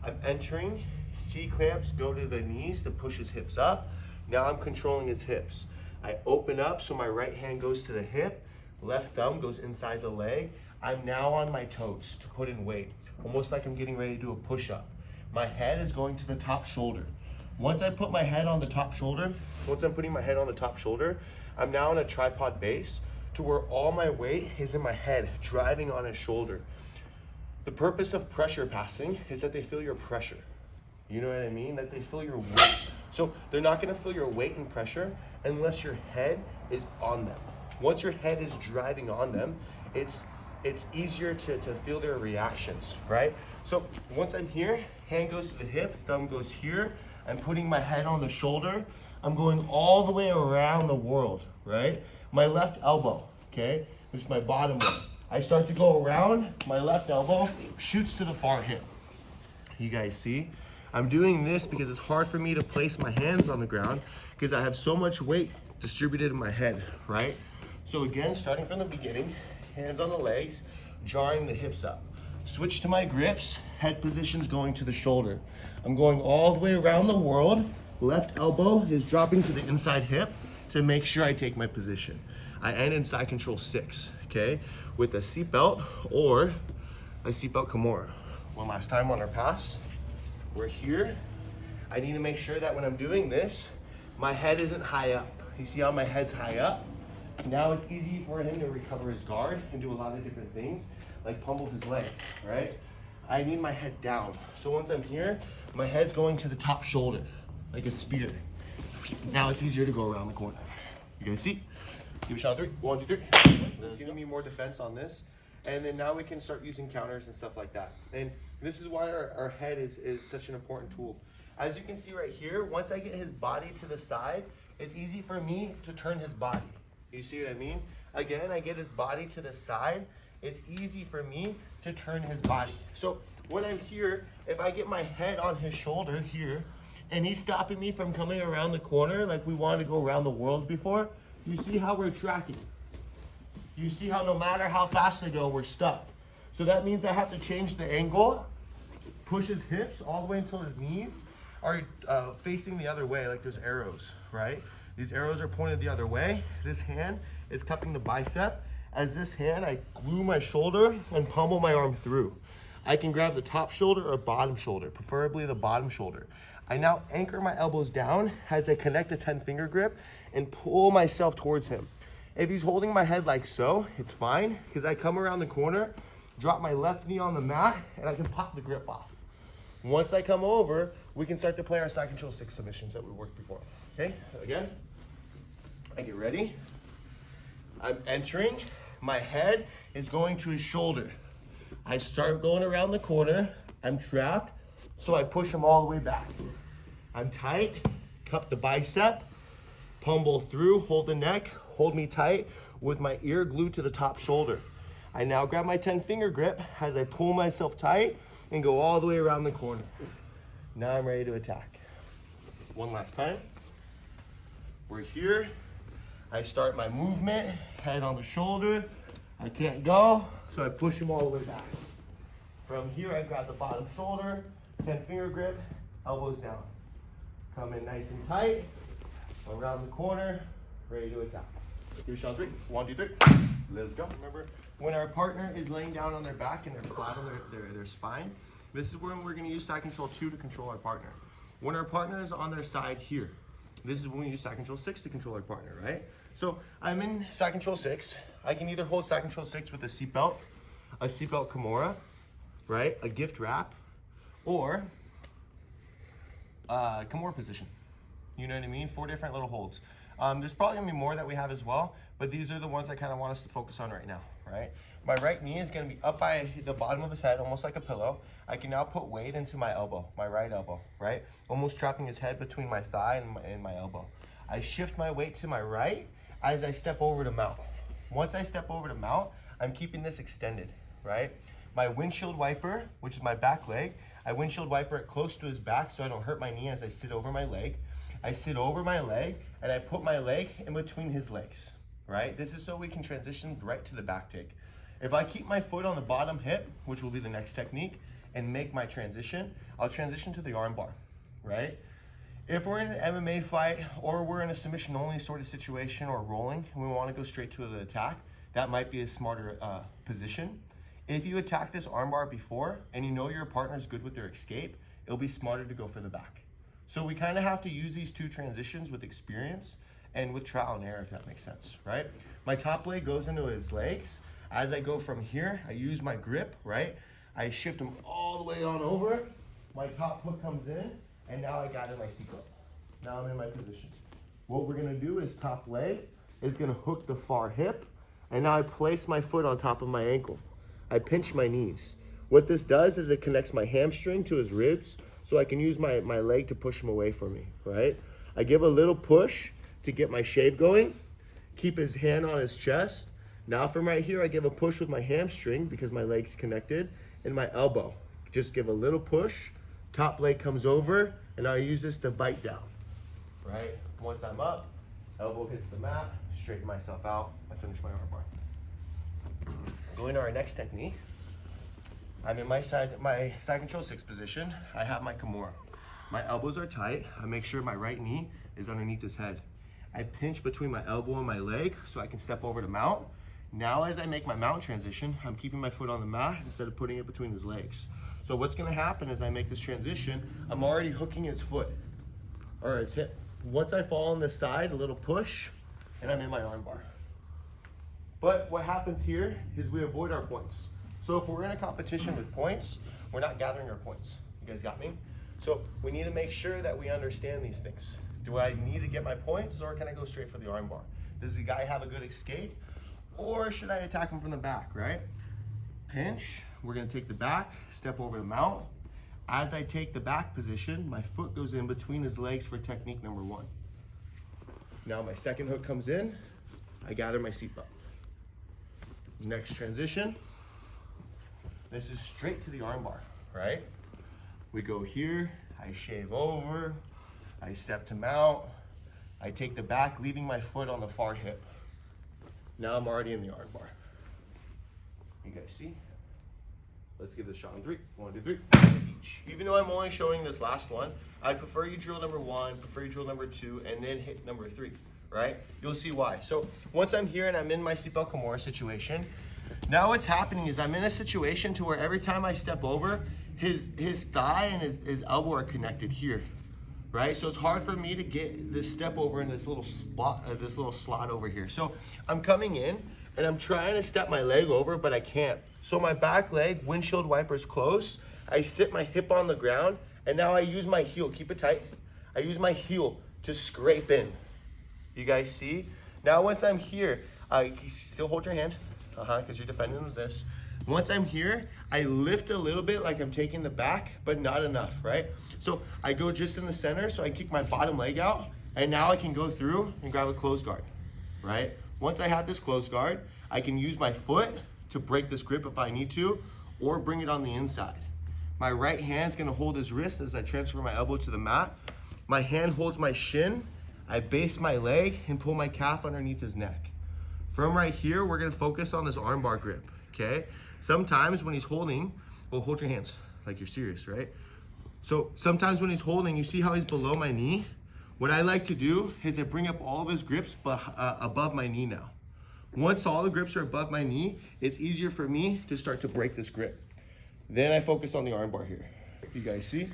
I'm entering, C-clamps go to the knees to push his hips up. Now I'm controlling his hips. I open up so my right hand goes to the hip, left thumb goes inside the leg. I'm now on my toes to put in weight, almost like I'm getting ready to do a push-up. My head is going to the top shoulder. Once I put my head on the top shoulder, I'm now on a tripod base to where all my weight is in my head, driving on his shoulder. The purpose of pressure passing is that they feel your pressure. You know what I mean? That they feel your weight. So they're not gonna feel your weight and pressure unless your head is on them. Once your head is driving on them, it's easier to feel their reactions, right? So once I'm here, hand goes to the hip, thumb goes here. I'm putting my head on the shoulder. I'm going all the way around the world, right? My left elbow, okay, which is my bottom one. I start to go around, my left elbow shoots to the far hip. You guys see? I'm doing this because it's hard for me to place my hands on the ground because I have so much weight distributed in my head, right? So again, starting from the beginning, hands on the legs, jarring the hips up. Switch to my grips, head position's going to the shoulder. I'm going all the way around the world. Left elbow is dropping to the inside hip to make sure I take my position. I end in side control 6, okay? With a SeatBelt or a SeatBelt Kimura. One last time on our pass. We're here. I need to make sure that when I'm doing this, my head isn't high up. You see how my head's high up? Now it's easy for him to recover his guard and do a lot of different things, like pummel his leg, right? I need my head down. So once I'm here, my head's going to the top shoulder, like a spear. Now it's easier to go around the corner. You guys see? Give a shot on 3. 1, 2, 3. There's gonna be more defense on this. And then now we can start using counters and stuff like that. And this is why our head is such an important tool. As you can see right here, once I get his body to the side, it's easy for me to turn his body. You see what I mean? Again, I get his body to the side, it's easy for me to turn his body. So when I'm here, if I get my head on his shoulder here, and he's stopping me from coming around the corner like we wanted to go around the world before, you see how we're tracking. You see how no matter how fast I go, we're stuck. So that means I have to change the angle, push his hips all the way until his knees are facing the other way, like there's arrows, right? These arrows are pointed the other way. This hand is cupping the bicep. As this hand, I glue my shoulder and pummel my arm through. I can grab the top shoulder or bottom shoulder, preferably the bottom shoulder. I now anchor my elbows down as I connect a 10-finger grip and pull myself towards him. If he's holding my head like so, it's fine, because I come around the corner, drop my left knee on the mat, and I can pop the grip off. Once I come over, we can start to play our side control 6 submissions that we worked before. Okay, again, I get ready. I'm entering, my head is going to his shoulder. I start going around the corner, I'm trapped, so I push him all the way back. I'm tight, cup the bicep, pummel through, hold the neck, hold me tight with my ear glued to the top shoulder. I now grab my 10-finger grip as I pull myself tight and go all the way around the corner. Now I'm ready to attack. One last time. We're here. I start my movement, head on the shoulder. I can't go, so I push him all the way back. From here, I grab the bottom shoulder, 10-finger grip, elbows down. Come in nice and tight, around the corner, ready to attack. Give a shot on 3. 1, 2, 3. Let's go. Remember, when our partner is laying down on their back and they're flat on their spine, this is when we're going to use side control 2 to control our partner. When our partner is on their side here, this is when we use side control 6 to control our partner, right? So I'm in side control 6. I can either hold side control 6 with a SeatBelt Kimura, right? A gift wrap, or Kimura position. You know what I mean? 4 different little holds. There's probably gonna be more that we have as well, but these are the ones I kind of want us to focus on right now, right? My right knee is gonna be up by the bottom of his head, almost like a pillow. I can now put weight into my elbow, my right elbow, right? Almost trapping his head between my thigh and my elbow. I shift my weight to my right as I step over to mount. Once I step over to mount, I'm keeping this extended, right? My windshield wiper, which is my back leg, I windshield wiper it close to his back so I don't hurt my knee as I sit over my leg. I sit over my leg and I put my leg in between his legs, right? This is so we can transition right to the back take. If I keep my foot on the bottom hip, which will be the next technique, and make my transition, I'll transition to the arm bar, right? If we're in an MMA fight or we're in a submission only sort of situation or rolling and we want to go straight to the attack, that might be a smarter position. If you attack this arm bar before and you know your partner's good with their escape, it'll be smarter to go for the back. So we kind of have to use these two transitions with experience and with trial and error, if that makes sense, right? My top leg goes into his legs. As I go from here, I use my grip, right? I shift him all the way on over. My top hook comes in, and now I got in my seatbelt. Now I'm in my position. What we're gonna do is top leg is gonna hook the far hip, and now I place my foot on top of my ankle. I pinch my knees. What this does is it connects my hamstring to his ribs, so I can use my leg to push him away from me, right? I give a little push to get my shave going, keep his hand on his chest. Now from right here, I give a push with my hamstring because my leg's connected, and my elbow. Just give a little push, top leg comes over, and I use this to bite down, right? Once I'm up, elbow hits the mat, straighten myself out, I finish my arm bar. Going to our next technique. I'm in my side control 6 position. I have my Kimura. My elbows are tight. I make sure my right knee is underneath his head. I pinch between my elbow and my leg so I can step over to mount. Now as I make my mount transition, I'm keeping my foot on the mat instead of putting it between his legs. So what's gonna happen as I make this transition, I'm already hooking his foot or his hip. Once I fall on the side, a little push, and I'm in my arm bar. But what happens here is we avoid our points. So if we're in a competition with points, we're not gathering our points. You guys got me? So we need to make sure that we understand these things. Do I need to get my points, or can I go straight for the arm bar? Does the guy have a good escape, or should I attack him from the back, right? Pinch, we're gonna take the back, step over to mount. As I take the back position, my foot goes in between his legs for technique number 1. Now my second hook comes in, I gather my seatbelt. Next transition, this is straight to the arm bar, right? We go here, I shave over, I step to mount, I take the back, leaving my foot on the far hip. Now I'm already in the arm bar. You guys see? Let's give this a shot on 3. 1, 2, 3. Each. Even though I'm only showing this last one, I'd prefer you drill number 1, prefer you drill number 2, and then hit number 3, right? You'll see why. So once I'm here and I'm in my SeatBelt Kimura situation, now what's happening is I'm in a situation to where every time I step over, his thigh and his elbow are connected here, right? So it's hard for me to get this step over in this little spot, this little slot over here. So I'm coming in and I'm trying to step my leg over, but I can't. So my back leg, windshield wipers close. I sit my hip on the ground, and now I use my heel, keep it tight. I use my heel to scrape in. You guys see? Now once I'm here, still hold your hand, because you're defending with this. Once I'm here, I lift a little bit like I'm taking the back, but not enough, right? So I go just in the center, so I kick my bottom leg out, and now I can go through and grab a closed guard, right? Once I have this closed guard, I can use my foot to break this grip if I need to, or bring it on the inside. My right hand's gonna hold his wrist as I transfer my elbow to the mat. My hand holds my shin, I base my leg and pull my calf underneath his neck. From right here, we're gonna focus on this armbar grip, okay? Sometimes when he's holding, well, hold your hands like you're serious, right? So sometimes when he's holding, you see how he's below my knee? What I like to do is I bring up all of his grips above my knee now. Once all the grips are above my knee, it's easier for me to start to break this grip. Then I focus on the armbar here. You guys see?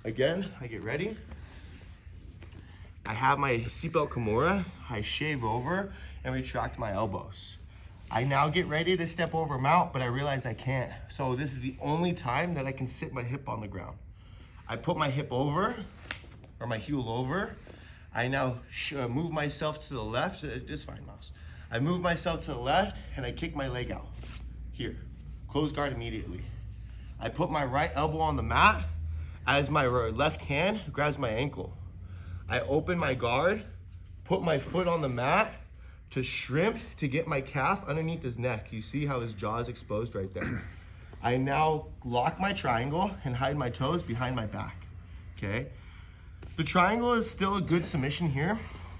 Again, I get ready. I have my SeatBelt Kimura, I shave over and retract my elbows. I now get ready to step over mount, but I realize I can't. So this is the only time that I can sit my hip on the ground. I put my hip over, or my heel over. I now move myself to the left. It's fine, mouse. I move myself to the left and I kick my leg out. Here, close guard immediately. I put my right elbow on the mat as my left hand grabs my ankle. I open my guard, put my foot on the mat to shrimp to get my calf underneath his neck. You see how his jaw is exposed right there. I now lock my triangle and hide my toes behind my back, okay? The triangle is still a good submission here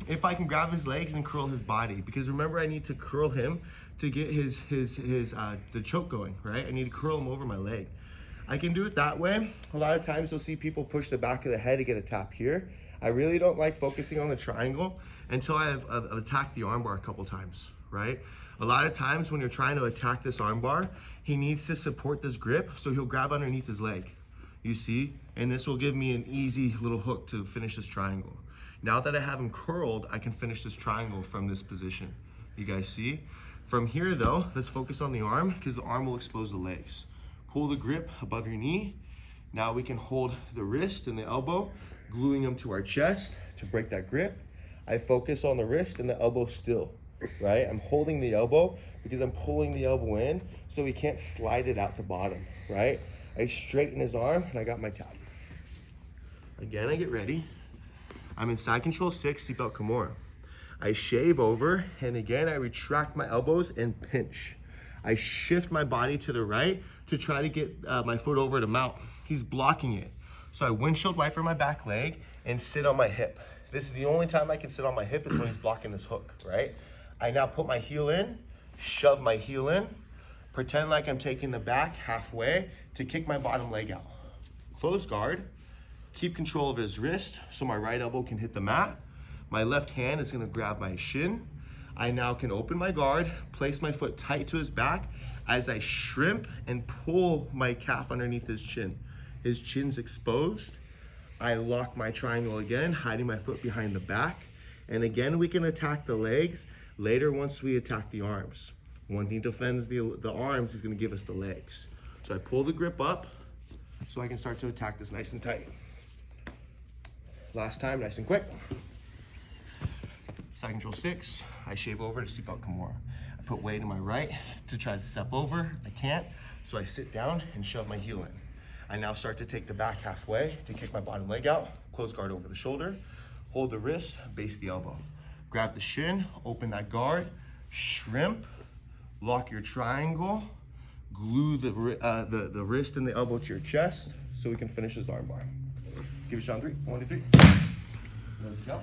if I can grab his legs and curl his body, because remember I need to curl him to get the choke going, right? I need to curl him over my leg. I can do it that way. A lot of times you'll see people push the back of the head to get a tap here. I really don't like focusing on the triangle until I've attacked the armbar a couple times, right? A lot of times when you're trying to attack this armbar, he needs to support this grip, so he'll grab underneath his leg, you see? And this will give me an easy little hook to finish this triangle. Now that I have him curled, I can finish this triangle from this position. You guys see? From here though, let's focus on the arm because the arm will expose the legs. Pull the grip above your knee. Now we can hold the wrist and the elbow, gluing them to our chest to break that grip. I focus on the wrist and the elbow still, right? I'm holding the elbow because I'm pulling the elbow in so he can't slide it out the bottom, right? I straighten his arm and I got my tap. Again, I get ready. I'm in side control 6, SeatBelt Kimura. I shave over, and again, I retract my elbows and pinch. I shift my body to the right to try to get my foot over to mount. He's blocking it. So I windshield wiper my back leg and sit on my hip. This is the only time I can sit on my hip is when he's blocking this hook, right? I now put my heel in, shove my heel in, pretend like I'm taking the back halfway to kick my bottom leg out. Close guard, keep control of his wrist so my right elbow can hit the mat. My left hand is gonna grab my shin. I now can open my guard, place my foot tight to his back as I shrimp and pull my calf underneath his chin. His chin's exposed. I lock my triangle again, hiding my foot behind the back. And again, we can attack the legs later once we attack the arms. Once he defends the arms, he's gonna give us the legs. So I pull the grip up so I can start to attack this nice and tight. Last time, nice and quick. Side control 6, I shave over to SeatBelt Kimura. I put weight in my right to try to step over. I can't, so I sit down and shove my heel in. I now start to take the back halfway to kick my bottom leg out, close guard over the shoulder, hold the wrist, base the elbow. Grab the shin, open that guard, shrimp, lock your triangle, glue the wrist and the elbow to your chest so we can finish this armbar. Give it a shot on 3. 1, 2, 3. Let's go.